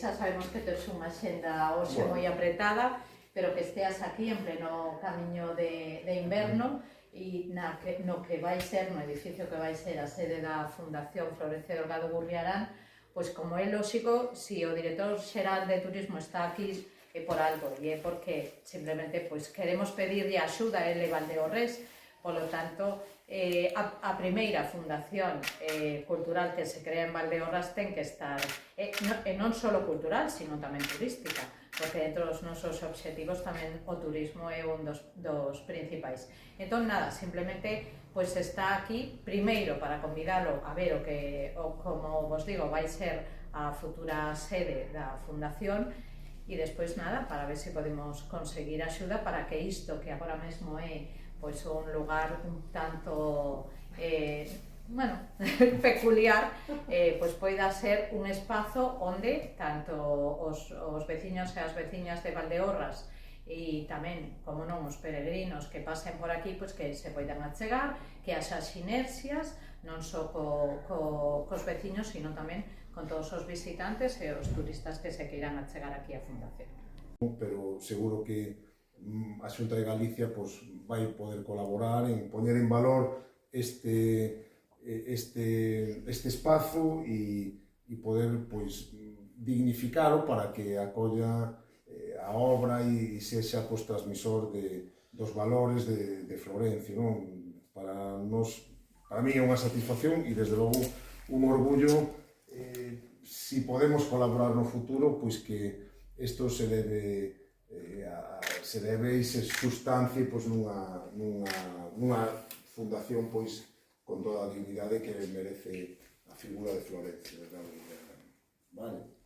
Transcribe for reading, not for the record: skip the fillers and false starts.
Xa sabemos que tes unha xenda hoxe moi apretada, pero que esteas aquí en pleno camiño de inverno e no que vai ser, no edificio que vai ser a sede da Fundación Florencio Delgado Gurriarán, pois como é lóxico, si o director xeral de turismo está aquí é por algo, e é porque simplemente pois queremos pedirlle axuda a ele Valdeorres, polo tanto, a primeira fundación cultural que se crea en Valdeorras ten que estar, e non só cultural, sino tamén turística, porque dentro dos nosos obxectivos tamén o turismo é un dos principais. Entón, nada, simplemente pois está aquí, primeiro para convidalo a ver como vos digo, vai ser a futura sede da fundación, e despois nada, para ver se podemos conseguir axuda para que isto que agora mesmo é pois un lugar un tanto peculiar, pois poida ser un espazo onde tanto os veciños e as veciñas de Valdeorras e tamén, como non, os peregrinos que pasen por aquí, pois que se poidan achegar, que haxa sinerxias non só cos veciños, sino tamén con todos os visitantes e os turistas que se queiran achegar aquí á Fundación. Pero seguro que a Xunta de Galicia pois, vai poder colaborar en poñer en valor este espazo e poder pois, dignificalo para que acolla a obra e sexa pois, transmisor dos valores de Florencio. Non? Para mí é unha satisfacción e desde logo un orgullo si podemos colaborar no futuro, pois que isto se debe e se sustancie pois, nunha fundación pois, con toda a dignidade que merece a figura de Florencio. Vale?